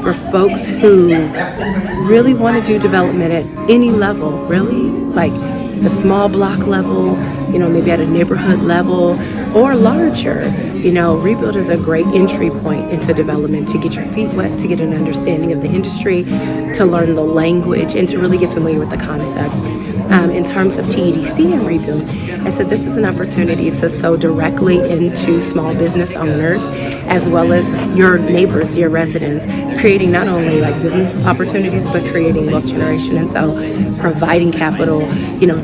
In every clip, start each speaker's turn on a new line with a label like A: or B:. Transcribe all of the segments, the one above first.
A: for folks who really want to do development at any level, really, like the small block level, maybe at a neighborhood level or larger. reBUILD is a great entry point into development to get your feet wet, to get an understanding of the industry, to learn the language, and to really get familiar with the concepts. In terms of TEDC and reBUILD, I said this is an opportunity to sow directly into small business owners as well as your neighbors, your residents, creating not only like business opportunities, but creating wealth generation. And so providing capital,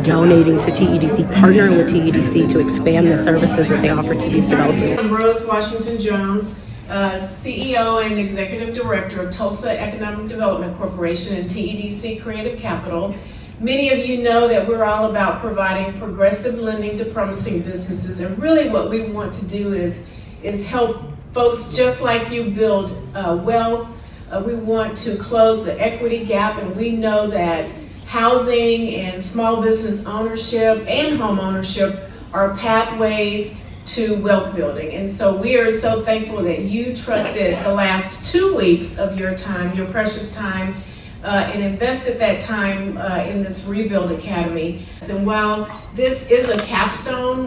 A: donating to TEDC, partnering with TEDC to expand the services that they offer to these developers.
B: I'm Rose Washington Jones, CEO and Executive Director of Tulsa Economic Development Corporation and TEDC Creative Capital. Many of you know that we're all about providing progressive lending to promising businesses, and really what we want to do is help folks just like you build wealth. We want to close the equity gap, and we know that housing and small business ownership and home ownership are pathways to wealth building. And so we are so thankful that you trusted the last 2 weeks of your time, your precious time, and invested that time in this reBUILD Academy. And while this is a capstone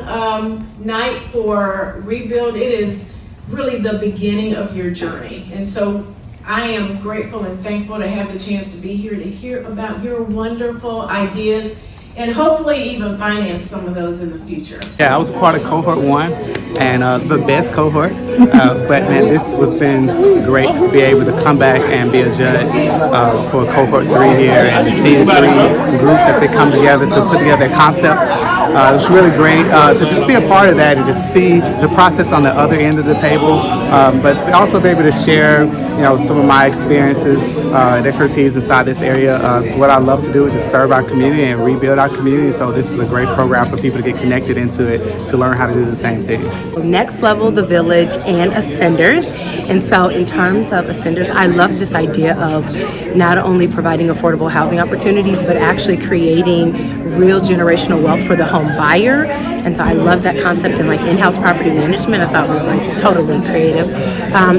B: night for reBUILD, it is really the beginning of your journey. And so I am grateful and thankful to have the chance to be here to hear about your wonderful ideas and hopefully even finance some of those in the future.
C: Yeah, I was a part of Cohort 1 and the best cohort, but man, this has been great to be able to come back and be a judge for Cohort 3 here and to see the 3 groups as they come together to put together their concepts. It was really great to just be a part of that and just see the process on the other end of the table, but also be able to share some of my experiences and expertise inside this area. So what I love to do is just serve our community and rebuild our community, so this is a great program for people to get connected into it to learn how to do the same thing.
A: Next Level, The Village, and Ascenders. And so in terms of Ascenders, I love this idea of not only providing affordable housing opportunities, but actually creating real generational wealth for the home buyer. And so I love that concept, and like in-house property management, I thought was like totally creative.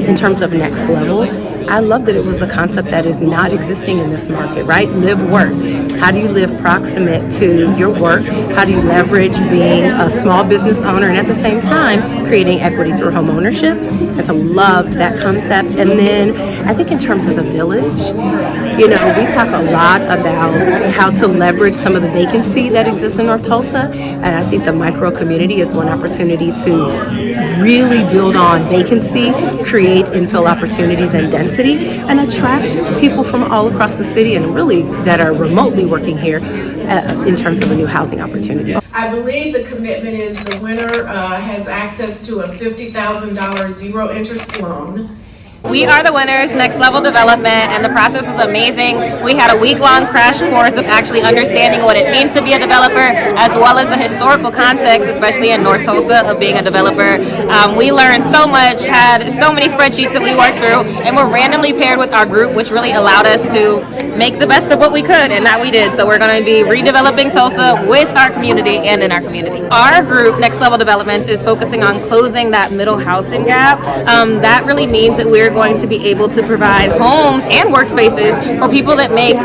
A: In terms of Next Level, I love that it was a concept that is not existing in this market, right? Live, work. How do you live proximate to your work? How do you leverage being a small business owner and at the same time creating equity through home ownership? And so loved that concept. And then I think in terms of the village, we talk a lot about how to leverage some of the vacancy that exists in North Tulsa. And I think the micro community is one opportunity to really build on vacancy, create infill opportunities and density, and attract people from all across the city and really that are remotely working here in terms of a new housing opportunities.
B: I believe the commitment is the winner has access to a $50,000 zero interest loan.
D: We are the winners, Next Level Development, and the process was amazing. We had a week-long crash course of actually understanding what it means to be a developer, as well as the historical context, especially in North Tulsa, of being a developer. We learned so much, had so many spreadsheets that we worked through, and were randomly paired with our group, which really allowed us to make the best of what we could, and that we did. So we're going to be redeveloping Tulsa with our community and in our community. Our group, Next Level Developments, is focusing on closing that middle housing gap. That really means that we're going to be able to provide homes and workspaces for people that make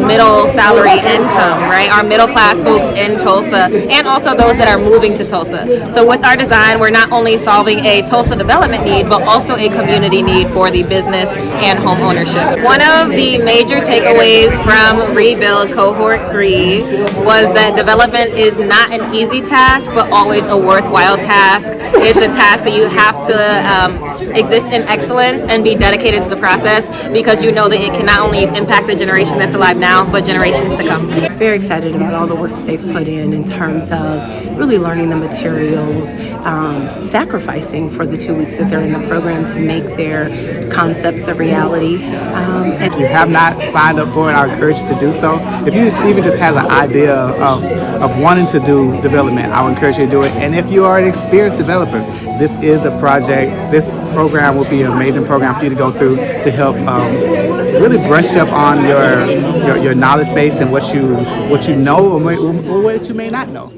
D: middle salary income, right? Our middle class folks in Tulsa, and also those that are moving to Tulsa. So with our design, we're not only solving a Tulsa development need, but also a community need for the business and home ownership. One of the major takeaways from reBUILD Cohort 3 was that development is not an easy task, but always a worthwhile task. It's a task that you have to exist in excellence and be dedicated to the process, because you know that it can not only impact the generation that's alive now, but generations to come.
A: Very excited about all the work that they've put in terms of really learning the materials, sacrificing for the 2 weeks that they're in the program to make their concepts a reality.
C: If you have not signed up for it, I encourage you to do so. If you even just have an idea of wanting to do development, I would encourage you to do it. And if you are an experienced developer, this is a project, this program will be an amazing program for you to go through to help really brush up on your knowledge base and what you know or what you may not know.